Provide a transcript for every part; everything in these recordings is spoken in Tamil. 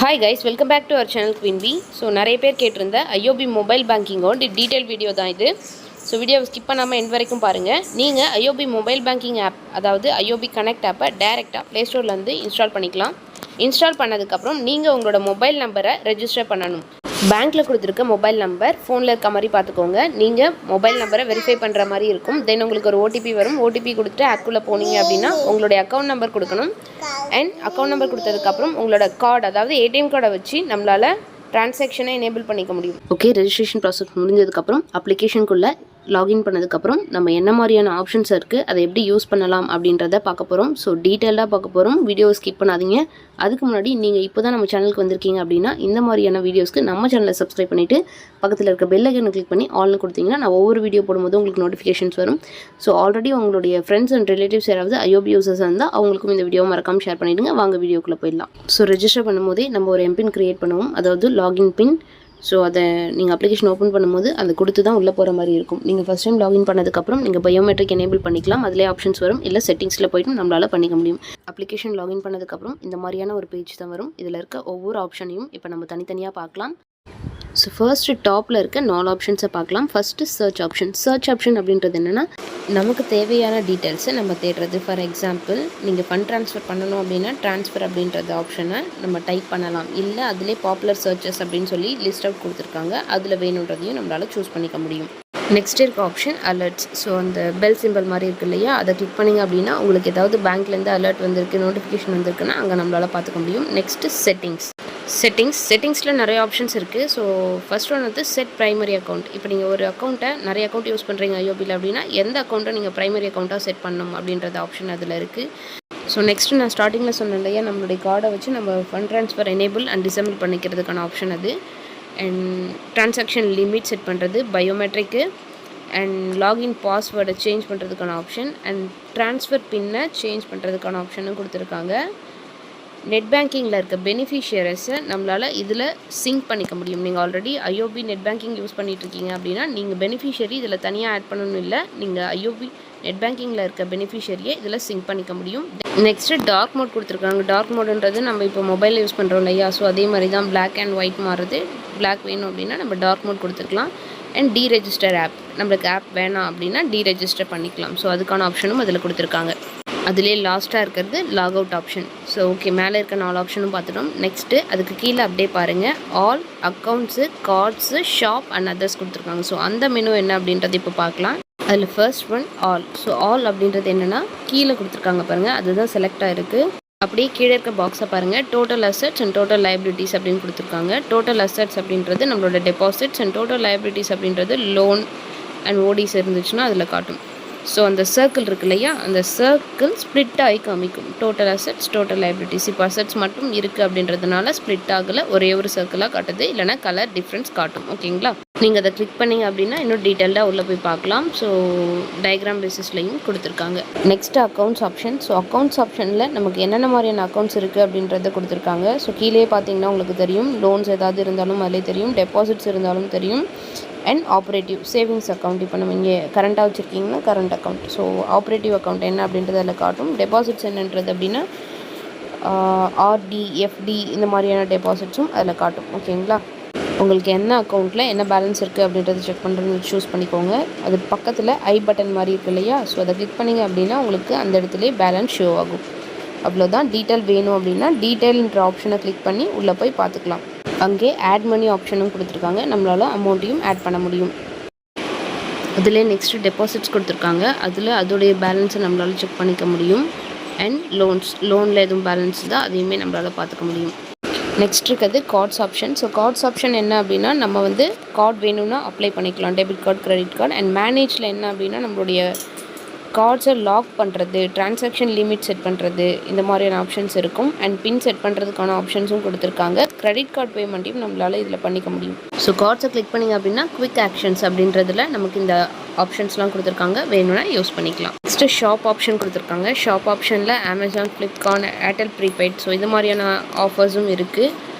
Hi guys, welcome back to our channel Queen B. So நிறைய பேர் கேட்டிருந்த ஐஓபி மொபைல் பேங்கிங்கோட டீட்டெயில் வீடியோ தான் இது. ஸோ வீடியோவை ஸ்கிப் பண்ணாமல் எண்ட் வரைக்கும் பாருங்கள். நீங்கள் ஐஓபி மொபைல் பேங்கிங் ஆப், அதாவது ஐஓபி கனெக்ட் ஆப்பை டேரெக்டாக ப்ளே ஸ்டோர்லேருந்து இன்ஸ்டால் பண்ணிக்கலாம். இன்ஸ்டால் பண்ணதுக்கப்புறம் நீங்கள் உங்களோட மொபைல் நம்பரை ரெஜிஸ்டர் பண்ணணும். பேங்க்கில் கொடுத்துருக்க மொபைல் நம்பர் ஃபோனில் இருக்க மாதிரி பார்த்துக்கோங்க. நீங்கள் மொபைல் நம்பரை வெரிஃபை பண்ணுற மாதிரி இருக்கும். தென் உங்களுக்கு ஒரு ஓடிபி வரும். ஓடிபி கொடுத்துட்டு ஆப்குள்ளே போனீங்க அப்படின்னா உங்களுடைய அக்கௌண்ட் நம்பர் கொடுக்கணும். அண்ட் அக்கௌண்ட் நம்பர் கொடுத்ததுக்கப்புறம் உங்களோட கார்டு, அதாவது ஏடிஎம் கார்டை வச்சு நம்மளால் ட்ரான்சாக்ஷனை எனேபிள் பண்ணிக்க முடியும். ஓகே, ரெஜிஸ்ட்ரேஷன் ப்ராசஸ் முடிஞ்சதுக்கப்புறம் அப்ளிகேஷனுக்குள்ளே லாகின் பண்ணதுக்கப்புறம் நம்ம என்ன மாதிரியான ஆப்ஷன்ஸ் இருக்குது, அதை எப்படி யூஸ் பண்ணலாம் அப்படின்றத பார்க்க போகிறோம். ஸோ டீட்டெயிலாக பார்க்க போகிறோம். வீடியோவை ஸ்கிப் பண்ணாதீங்க. அதுக்கு முன்னாடி நீங்கள் இப்போ தான் நம்ம சேனலுக்கு வந்திருக்கீங்க அப்படின்னா இந்த மாதிரியான வீடியோஸ்க்கு நம்ம சேனலை சப்ஸ்கிரைப் பண்ணிவிட்டு பக்கத்தில் இருக்க பெல் ஐக்கனை கிளிக் பண்ணி ஆல்னு கொடுத்தீங்கன்னா நான் ஒவ்வொரு வீடியோ போடும்போது உங்களுக்கு நோட்டிஃபிகேஷன்ஸ் வரும். ஸோ ஆல்ரெடி உங்களுடைய ஃப்ரெண்ட்ஸ் அண்ட் ரிலேட்டிவ்ஸ் யாராவது ஐஓபி யூசர்ஸ் இருந்தால் அவங்களுக்கும் இந்த வீடியோ மறக்காமல் ஷேர் பண்ணிவிடுங்க. வாங்க வீடியோக்குள்ளே போயிடலாம். ஸோ ரெஜிஸ்டர் பண்ணும்போதே நம்ம ஒரு எம்பின் க்ரியேட் பண்ணுவோம், அதாவது லாகின் பின். ஸோ அதை நீங்கள் அப்ளிகேஷன் ஓப்பன் பண்ணும்போது அதை கொடுத்து தான் உள்ளே போகிற மாதிரி இருக்கும். நீங்கள் ஃபஸ்ட் டைம் லாகின் பண்ணதுக்கப்புறம் நீங்கள் பயோமெட்ரிக் எனேபிள் பண்ணிக்கலாம். அதிலே ஆப்ஷன்ஸ் வரும். இல்லை செட்டிங்ஸில் போய்ட்டு நம்மளால் பண்ணிக்க முடியும். அப்ளிகேஷன் லாகின் பண்ணதுக்கப்புறம் இந்த மாதிரியான ஒரு பேஜ் தான் வரும். இதில் இருக்க ஒவ்வொரு ஆப்ஷனையும் இப்போ நம்ம தனித்தனியாக பார்க்கலாம். ஸோ ஃபர்ஸ்ட்டு டாப்பில் இருக்க 4 ஆப்ஷன்ஸை பார்க்கலாம். First search option. Search option அப்படின்றது என்னென்னா, நமக்கு தேவையான டீட்டெயில்ஸை நம்ம தேடுறது. ஃபார் எக்ஸாம்பிள், நீங்கள் ஃபண்ட் ட்ரான்ஸ்ஃபர் பண்ணணும் அப்படின்னா ட்ரான்ஸ்ஃபர் அப்படின்றது ஆப்ஷனை நம்ம டைப் பண்ணலாம். இல்லை அதிலே பாப்புலர் சர்ச்சஸ் அப்படின்னு சொல்லி லிஸ்ட் அவுட் கொடுத்துருக்காங்க. அதில் வேணுன்றதையும் நம்மளால் சூஸ் பண்ணிக்க முடியும். நெக்ஸ்ட் இருக்க ஆப்ஷன் அலர்ட்ஸ். ஸோ அந்த பெல் சிம்பிள் மாதிரி இருக்குது இல்லையா, அதை கிளிக் பண்ணிங்க அப்படின்னா உங்களுக்கு ஏதாவது பேங்க்லேருந்து அலர்ட் வந்திருக்கு, நோட்டிஃபிகேஷன் வந்திருக்குன்னா அங்கே நம்மளால் பார்த்துக்க முடியும். நெக்ஸ்ட்டு செட்டிங்ஸில் நிறைய ஆப்ஷன்ஸ் இருக்குது. ஸோ ஃபர்ஸ்ட் ஒன் வந்து செட் ப்ரைமரி அக்கௌண்ட். இப்போ நீங்கள் ஒரு அக்கௌண்ட்டை நிறைய அக்கௌண்ட் யூஸ் பண்ணுறீங்க ஐஓபியில் அப்படின்னா எந்த அக்கௌண்ட்டை நீங்கள் ப்ரைமரி அக்கௌண்ட்டாக செட் பண்ணணும் அப்படின்றது ஆப்ஷன் அதில் இருக்குது. ஸோ நெக்ஸ்ட்டு நான் ஸ்டார்டிங்கில் சொன்னேன் இல்லையா, நம்மளுடைய கார்டை வச்சு நம்ம fund transfer enable and disable பண்ணிக்கிறதுக்கான ஆப்ஷன் அது. அண்ட் ட்ரான்சாக்ஷன் லிமிட் செட் பண்ணுறது, பயோமெட்ரிக்கு, அண்ட் லாகின் பாஸ்வேர்டை சேஞ்ச் பண்ணுறதுக்கான ஆப்ஷன், அண்ட் ட்ரான்ஸ்ஃபர் பின்னை சேஞ்ச் பண்ணுறதுக்கான ஆப்ஷனும் கொடுத்துருக்காங்க. நெட் பேங்கிங்கில் இருக்க பெனிஃபிஷியரிஸை நம்மளால் இதில் சிங்க் பண்ணிக்க முடியும். நீங்கள் already IOB net banking use பண்ணிகிட்ருக்கீங்க அப்படின்னா நீங்கள் பெனிஃபிஷியரி இதில் தனியாக ஆட் பண்ணணும். இல்லை, நீங்கள் ஐஓபி நெட் பேங்கிங்கில் இருக்க பெனிஃபிஷியரியை இதில் சிங்க் பண்ணிக்க முடியும். நெக்ஸ்ட்டு டார்க் மோட் கொடுத்துருக்காங்க. டார்க் மோடுன்றது நம்ம இப்போ மொபைலில் யூஸ் பண்ணுறோம் இல்லையா, ஸோ அதே மாதிரி தான் பிளாக் அண்ட் ஒயிட் மாறுது. பிளாக் வேணும் அப்படின்னா நம்ம டார்க் மோட் கொடுத்துக்கலாம். அண்ட் டீரெஜிஸ்டர் ஆப், நம்மளுக்கு ஆப் வேணாம் அப்படின்னா டீரெஜிஸ்டர் பண்ணிக்கலாம். ஸோ அதுக்கான ஆப்ஷனும் அதில் கொடுத்துருக்காங்க. அதிலே லாஸ்ட்டாக இருக்கிறது log out option. So okay, மேலே இருக்க 4 ஆப்ஷனும் பார்த்துட்டோம். நெக்ஸ்ட்டு அதுக்கு கீழே அப்படியே பாருங்கள், all accounts, cards, shop and others கொடுத்துருக்காங்க. ஸோ அந்த மெனு என்ன அப்படின்றது இப்போ பார்க்கலாம். அதில் first one all. So all அப்படின்றது என்னென்னா கீழே கொடுத்துருக்காங்க பாருங்கள், அதுதான் செலக்ட் ஆகிருக்கு. அப்படியே கீழே இருக்க பாக்ஸை பாருங்கள், total assets and total liabilities அப்படின்னு கொடுத்துருக்காங்க. டோட்டல் அசெட்ஸ் அப்படின்றது நம்மளோட டெபாசிட்ஸ் அண்ட் டோட்டல் லைபிலிட்டிஸ் அப்படின்றது லோன் அண்ட் ஓடிஸ் இருந்துச்சுன்னா அதில் காட்டும். ஸோ அந்த சர்க்கிள் இருக்கு இல்லையா, அந்த சர்க்கிள் ஸ்ப்ளிட் ஆகி காமிக்கும். Total assets, total liabilities. இப்போ அசெட்ஸ் மட்டும் இருக்குது அப்படின்றதுனால ஸ்ப்ளிட் ஆகலை, ஒரே ஒரு சர்க்கிளாக காட்டுது. இல்லைனா கலர் டிஃப்ரென்ஸ் காட்டும். ஓகேங்களா, நீங்கள் அதை கிளிக் பண்ணிங்க அப்படின்னா இன்னும் டீட்டெயில்டாக உள்ளே போய் பார்க்கலாம். ஸோ டயக்ராம் பேசிஸ்லையும் கொடுத்துருக்காங்க. Next accounts option. So accounts ஆப்ஷனில் நமக்கு என்னென்ன மாதிரியான அக்கௌண்ட்ஸ் இருக்குது அப்படின்றத கொடுத்துருக்காங்க. ஸோ கீழே பார்த்தீங்கன்னா உங்களுக்கு தெரியும், லோன்ஸ் ஏதாவது இருந்தாலும் அதிலே தெரியும், டெபாசிட்ஸ் இருந்தாலும் தெரியும், அண்ட் ஆப்ரேட்டிவ் சேவிங்ஸ் அக்கௌண்ட். இப்போ நம்ம இங்கே கரண்ட்டாக வச்சுருக்கீங்கன்னா current account. So operative account என்ன அப்படின்றது அதில் காட்டும். டெபாசிட்ஸ் என்னன்றது அப்படின்னா ஆர்டி, எஃப்டி இந்த மாதிரியான டெபாசிட்ஸும் அதில் காட்டும். ஓகேங்களா, உங்களுக்கு என்ன அக்கௌண்ட்டில் என்ன பேலன்ஸ் இருக்குது அப்படின்றத செக் பண்ணுறது சூஸ் பண்ணிக்கோங்க. அது பக்கத்தில் ஐ பட்டன் மாதிரி இருக்குது இல்லையா, ஸோ அதை கிளிக் பண்ணிங்க அப்படின்னா உங்களுக்கு அந்த இடத்துல பேலன்ஸ் ஷோ ஆகும். அவ்வளோதான். டீட்டெயில் வேணும் அப்படின்னா டீட்டெயில்ன்ற ஆப்ஷனை கிளிக் பண்ணி உள்ளே போய் பார்த்துக்கலாம். அங்கே ஆட் மணி ஆப்ஷனும் கொடுத்துருக்காங்க, நம்மளால் அமௌண்ட்டையும் ஆட் பண்ண முடியும். அதில் நெக்ஸ்ட்டு டெபாசிட்ஸ் கொடுத்துருக்காங்க, அதில் அதோடைய பேலன்ஸை நம்மளால் செக் பண்ணிக்க முடியும். அண்ட் லோனில் எதுவும் பேலன்ஸ் தான் அதையுமே நம்மளால் பார்த்துக்க முடியும். நெக்ஸ்ட் இருக்கிறது cards option. So cards option என்ன அப்படின்னா, நம்ம வந்து கார்டு வேணும்னா அப்ளை பண்ணிக்கலாம், debit card, credit card. And மேனேஜில் என்ன அப்படின்னா நம்மளுடைய கார்ட்ஸை லாக் பண்ணுறது, ட்ரான்சாக்ஷன் லிமிட் செட் பண்ணுறது, இந்த மாதிரியான ஆப்ஷன்ஸ் இருக்கும். அண்ட் பின் செட் பண்ணுறதுக்கான ஆப்ஷன்ஸும் கொடுத்துருக்காங்க. கிரெடிட் கார்டு பேமெண்ட்டையும் நம்மளால் இதில் பண்ணிக்க முடியும். ஸோ கார்ட்ஸை கிளிக் பண்ணிங்க அப்படின்னா குவிக் ஆக்ஷன்ஸ் அப்படின்றதுல நமக்கு இந்த ஆப்ஷன்ஸ்லாம் கொடுத்துருக்காங்க, வேணும்னா யூஸ் பண்ணிக்கலாம். நெக்ஸ்ட்டு ஷாப் ஆப்ஷன் கொடுத்துருக்காங்க. ஷாப் ஆப்ஷனில் Amazon, Flipkart, Airtel prepaid, so இது மாதிரியான ஆஃபர்ஸும் இருக்குது.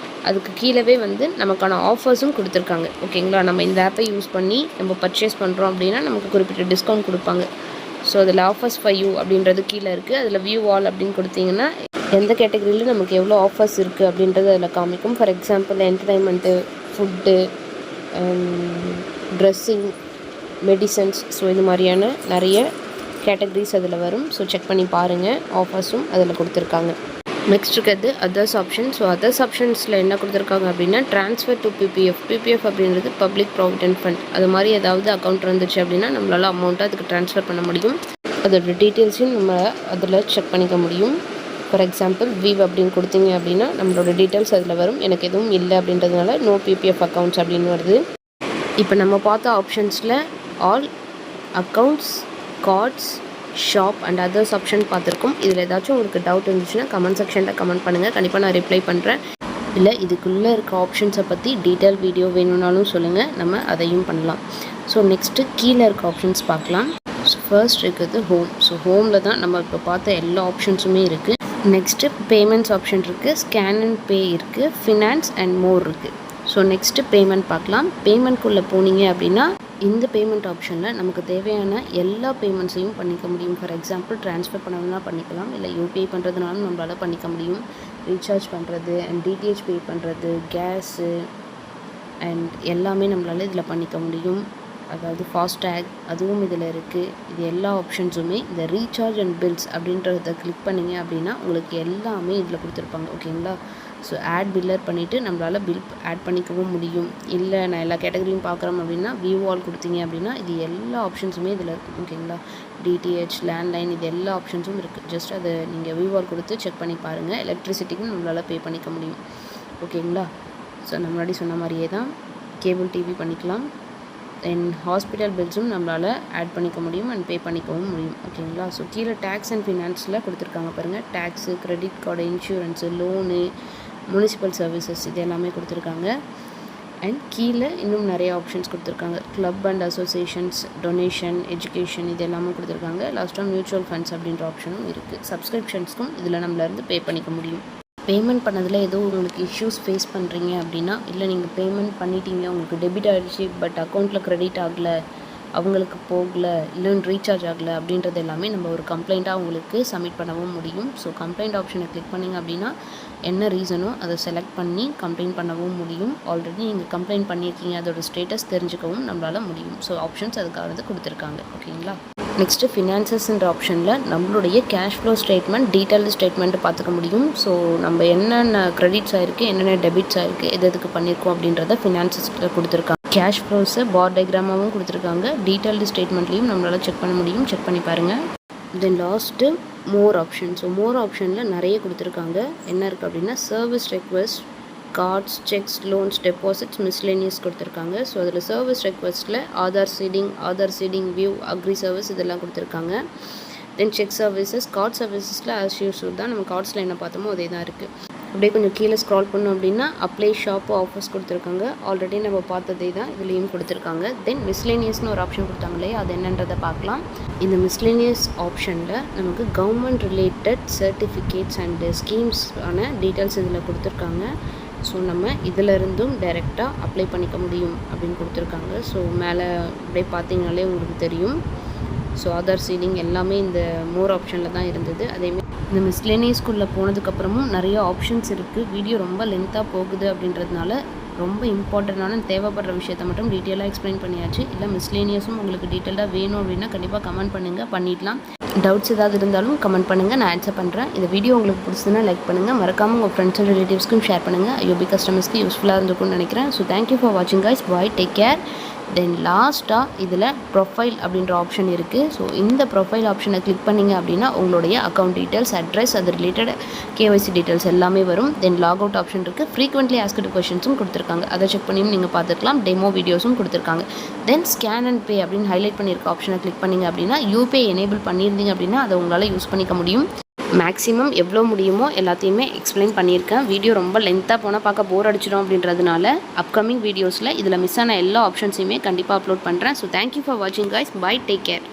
அதுக்கு கீழவே வந்து நமக்கான ஆஃபர்ஸும் கொடுத்துருக்காங்க. ஓகேங்களா, நம்ம இந்த ஆப்பை யூஸ் பண்ணி நம்ம பர்ச்சேஸ் பண்ணுறோம் அப்படின்னா நமக்கு குறிப்பிட்ட டிஸ்கவுண்ட் கொடுப்பாங்க. ஸோ அதில் ஆஃபர்ஸ் ஃபார் யூ அப்படின்றது கீழே இருக்குது. அதில் வியூ ஆல் அப்படின்னு கொடுத்தீங்கன்னா எந்த கேட்டகரியில் நமக்கு எவ்வளோ ஆஃபர்ஸ் இருக்குது அப்படின்றது அதில் காமிக்கும். For example entertainment, food, dressing, medicines, so இது மாதிரியான நிறைய கேட்டகரிஸ் அதில் வரும். ஸோ செக் பண்ணி பாருங்கள், ஆஃபர்ஸும் அதில் கொடுத்துருக்காங்க. நெக்ஸ்ட் இருக்கிறது அதர்ஸ் ஆப்ஷன். ஸோ அதர்ஸ் ஆப்ஷன்ஸில் என்ன கொடுத்துருக்காங்க அப்படின்னா ட்ரான்ஸ்ஃபர் டு பிபிஎஃப் அப்படின்றது பப்ளிக் ப்ராவிடென்ட் ஃபண்ட். அது மாதிரி ஏதாவது அக்கௌண்ட் இருந்துச்சு அப்படின்னா நம்மளால் அமௌண்ட்டை அதுக்கு ட்ரான்ஸ்ஃபர் பண்ண முடியும். அதோட டீட்டெயில்ஸையும் நம்ம அதில் செக் பண்ணிக்க முடியும். ஃபார் எக்ஸாம்பிள் வீவ் அப்படின்னு கொடுத்தீங்க அப்படின்னா நம்மளோட டீட்டெயில்ஸ் அதில் வரும். எனக்கு எதுவும் இல்லை அப்படின்றதுனால நோ பிபிஎஃப் அக்கௌண்ட்ஸ் அப்படின்னு வருது. இப்போ நம்ம பார்த்த ஆப்ஷன்ஸில் all, accounts, cards, shop and others option பார்த்துருக்கோம். இதில் ஏதாச்சும் உங்களுக்கு டவுட் இருந்துச்சுன்னா கமெண்ட் செக்ஷனில் கமெண்ட் பண்ணுங்கள், கண்டிப்பாக நான் ரிப்ளை பண்ணுறேன். இல்லை இதுக்குள்ளே இருக்க ஆப்ஷன்ஸை பற்றி டீட்டெயில் வீடியோ வேணும்னாலும் சொல்லுங்கள், நம்ம அதையும் பண்ணலாம். ஸோ நெக்ஸ்ட்டு கீழே இருக்க ஆப்ஷன்ஸ் பார்க்கலாம். ஸோ ஃபர்ஸ்ட் இருக்கிறது ஹோம். ஸோ ஹோமில் தான் நம்ம இப்போ பார்த்த எல்லா ஆப்ஷன்ஸுமே இருக்குது. நெக்ஸ்ட்டு பேமெண்ட்ஸ் ஆப்ஷன் இருக்குது, ஸ்கேன் அண்ட் பே இருக்குது, ஃபினான்ஸ் அண்ட் மோர் இருக்குது. ஸோ நெக்ஸ்ட்டு பேமெண்ட் பார்க்கலாம். பேமெண்ட்குள்ளே போனீங்க அப்படின்னா இந்த பேமெண்ட் ஆப்ஷனில் நமக்கு தேவையான எல்லா பேமெண்ட்ஸையும் பண்ணிக்க முடியும். ஃபார் எக்ஸாம்பிள் ட்ரான்ஸ்ஃபர் பண்ணணும்னா பண்ணிக்கலாம், இல்லை யூபிஐ பண்ணுறதுனாலும் நம்மளால் பண்ணிக்க முடியும். ரீசார்ஜ் பண்ணுறது அண்ட் டிடிஹெச் பே பண்ணுறது, கேஸு அண்ட் எல்லாமே நம்மளால் இதில் பண்ணிக்க முடியும். அதாவது ஃபாஸ்டேக் அதுவும் இதில் இருக்குது. இது எல்லா ஆப்ஷன்ஸுமே இந்த ரீசார்ஜ் அண்ட் பில்ஸ் அப்படின்றத கிளிக் பண்ணிங்க அப்படின்னா உங்களுக்கு எல்லாமே இதில் கொடுத்துருப்பாங்க. ஓகேங்களா? ஸோ ஆட் பில்லர் பண்ணிவிட்டு நம்மளால் பில் ஆட் பண்ணிக்கவும் முடியும். இல்லை நான் எல்லா கேட்டகரியும் பார்க்குறோம் அப்படின்னா வியூ ஆல் கொடுத்தீங்க அப்படின்னா இது எல்லா ஆப்ஷன்ஸுமே இதில் இருக்குது. ஓகேங்களா? டிடிஹெச், லேண்ட்லைன், இது எல்லா ஆப்ஷன்ஸும் இருக்குது. ஜஸ்ட் அதை நீங்கள் வியூ ஆல் கொடுத்து செக் பண்ணி பாருங்கள். எலக்ட்ரிசிட்டிக்கும் நம்மளால் பே பண்ணிக்க முடியும். ஓகேங்களா? ஸோ நான் முன்னாடி சொன்ன மாதிரியே தான் கேபிள் டிவி பண்ணிக்கலாம். தென் ஹாஸ்பிட்டல் பில்ஸும் நம்மளால் ஆட் பண்ணிக்க முடியும் அண்ட் பே பண்ணிக்கவும் முடியும். ஓகேங்களா? ஸோ கீழே டேக்ஸ் அண்ட் ஃபினான்ஸில் கொடுத்துருக்காங்க பாருங்கள். Tax, credit card, insurance, loan, municipal services, இது எல்லாமே கொடுத்துருக்காங்க. அண்ட் கீழே இன்னும் நிறைய ஆப்ஷன்ஸ் கொடுத்துருக்காங்க. Club and associations, donation, education, இது எல்லாமே கொடுத்துருக்காங்க. லாஸ்ட்டாக மியூச்சுவல் ஃபண்ட்ஸ் அப்படின்ற ஆப்ஷனும் இருக்குது. சப்ஸ்கிரிப்ஷன்ஸ்க்கும் இதில் நம்மளேருந்து பே பண்ணிக்க முடியும். பேமெண்ட் பண்ணதில் ஏதோ உங்களுக்கு இஷ்யூஸ் ஃபேஸ் பண்ணுறீங்க அப்படின்னா, இல்லை நீங்கள் பேமெண்ட் பண்ணிட்டீங்க, உங்களுக்கு டெபிட் ஆகிடுச்சு பட் அக்கௌண்ட்டில் க்ரெடிட் ஆகலை, அவங்களுக்கு போகலை, இல்லைன்னு ரீசார்ஜ் ஆகலை அப்படின்றது எல்லாமே நம்ம ஒரு கம்ப்ளைண்ட்டாக அவங்களுக்கு சப்மிட் பண்ணவும் முடியும். ஸோ கம்ப்ளைண்ட் ஆப்ஷனை கிளிக் பண்ணிங்க அப்படின்னா என்ன ரீசனோ அதை செலக்ட் பண்ணி கம்ப்ளைண்ட் பண்ணவும் முடியும். ஆல்ரெடி நீங்கள் கம்ப்ளைண்ட் பண்ணியிருக்கீங்க அதோட ஸ்டேட்டஸ் தெரிஞ்சுக்கவும் நம்மளால் முடியும். ஸோ ஆப்ஷன்ஸ் அதுக்காக கொடுத்துருக்காங்க. ஓகேங்களா? நெக்ஸ்ட்டு ஃபினான்சஸ்ன்ற ஆப்ஷனில் நம்மளுடைய cash flow statement, detailed statement பார்த்துக்க முடியும். ஸோ நம்ம என்னென்ன க்ரெடிட்ஸ் ஆகிருக்கு, என்னென்ன டெபிட்ஸ் ஆகிருக்கு, எதுக்கு பண்ணியிருக்கோம் அப்படின்றத ஃபினான்சஸில் கொடுத்துருக்காங்க. கேஷ் ஃப்ளோஸை பார் டயக்ராமாகவும் கொடுத்துருக்காங்க. டீட்டெயில்டு ஸ்டேட்மெண்ட்லேயும் நம்மளால் செக் பண்ண முடியும். செக் பண்ணி பாருங்கள். Then last more option. So more ஆப்ஷனில் நிறைய கொடுத்துருக்காங்க. என்ன இருக்குது அப்படின்னா service request, cards, cheques, loans, deposits, miscellaneous கொடுத்துருக்காங்க. ஸோ அதில் சர்வீஸ் ரெக்வெஸ்ட்டில் Aadhaar seeding, view, agri service இதெல்லாம் கொடுத்துருக்காங்க. தென் செக் சர்வீசஸ், கார்ட் சர்வீசஸில் ஆஸ் யூஸ்வல் தான் நம்ம கார்ட்ஸில் என்ன பார்த்தோமோ அதே தான் இருக்குது. அப்படியே கொஞ்சம் கீழே ஸ்க்ரால் பண்ணோம் அப்படின்னா அப்ளை ஷாப்பு ஆஃபர்ஸ் கொடுத்துருக்காங்க. ஆல்ரெடி நம்ம பார்த்ததே தான் இதுலேயும் கொடுத்துருக்காங்க. தென் மிஸ்லேனியஸ்னு ஒரு ஆப்ஷன் கொடுத்தாங்க இல்லையா, அது என்னன்றதை பார்க்கலாம். இந்த மிஸ்லேனியஸ் ஆப்ஷனில் நமக்கு government related certificates and schemes ஆன டீட்டெயில்ஸ் இதில் கொடுத்துருக்காங்க. ஸோ நம்ம இதிலருந்தும் டைரெக்டாக அப்ளை பண்ணிக்க முடியும் அப்படின்னு கொடுத்துருக்காங்க. ஸோ மேலே அப்படியே பார்த்தீங்கனாலே உங்களுக்கு தெரியும். ஸோ ஆதார் சீடிங் எல்லாமே இந்த மோர் ஆப்ஷனில் தான் இருந்தது. அதேமாதிரி இந்த மிஸ்லேனியஸ்குள்ளே போனதுக்கப்புறமும் நிறைய ஆப்ஷன்ஸ் இருக்குது. வீடியோ ரொம்ப லென்த்தாக போகுது அப்படின்றதுனால ரொம்ப இம்பார்ட்டண்ட்டான தேவைப்படுற விஷயத்தை மட்டும் டீட்டெயிலாக எக்ஸ்பிளைன் பண்ணியாச்சு. இல்லை மிஸ்லேனியஸும் உங்களுக்கு டீட்டெயிலாக வேணும் அப்படின்னா கண்டிப்பாக கமெண்ட் பண்ணுங்கள், பண்ணிடலாம். டவுட்ஸ் ஏதாவது இருந்தாலும் கமெண்ட் பண்ணுங்கள், நான் ஆன்சர் பண்ணுறேன். இந்த வீடியோ உங்களுக்கு பிடிச்சதுன்னா லைக் பண்ணுங்கள், மறக்காமல் உங்கள் ஃப்ரெண்ட்ஸ் அண்ட் ரிலேட்டிவ்ஸ்க்கும் ஷேர் பண்ணுங்கள். ஐயோபி கஸ்டமர்ஸ்க்கு யூஸ்ஃபுல்லாக இருந்திருக்கும்னு நினைக்கிறேன். ஸோ தேங்க்யூ ஃபார் வாட்சிங் கைஸ். பாய், டேக் கேர். தென் லாஸ்ட்டாக இதில் ப்ரொஃபைல் அப்படின்ற ஆப்ஷன் இருக்குது. ஸோ இந்த ப்ரொஃபைல் ஆப்ஷனை கிளிக் பண்ணிங்க அப்படின்னா உங்களுடைய அக்கௌண்ட் டீட்டெயில்ஸ், அட்ரஸ், அது ரிலேட்டட் கேஒய்சி டீட்டெயில்ஸ் எல்லாமே வரும். தென் லாக் அவுட் ஆப்ஷன் இருக்குது. ஃப்ரீக்வெண்ட்லி ஆஸ்க்டு கொஷின்ஸும் கொடுத்துருக்காங்க, அதை செக் பண்ணியும் நீங்கள் பார்த்துக்கலாம். டெமோ வீடியோஸும் கொடுத்துருக்காங்க. தென் ஸ்கேன் அண்ட் பே அப்படின்னு ஹைலைட் பண்ணியிருக்க ஆப்ஷனை கிளிக் பண்ணிங்க அப்படின்னா யூபிஐ எனேபிள் பண்ணியிருந்தீங்க அப்படின்னா அதை உங்களால் யூஸ் பண்ணிக்க முடியும். மேக்ஸிமம் எவ்வளோ முடியுமோ எல்லாத்தையுமே எக்ஸ்பிளைன் பண்ணியிருக்கேன். வீடியோ ரொம்ப லென்த்தாக போனால் பார்க்க போர் அடிச்சிடும் அப்படின்றதுனால அப்கமிங் வீடியோஸில் இதில் மிஸ் ஆன எல்லா ஆப்ஷன்ஸையுமே கண்டிப்பாக அப்லோட் பண்ணுறேன். ஸோ தேங்க்யூ ஃபார் வாட்சிங் கைஸ். Bye, take care.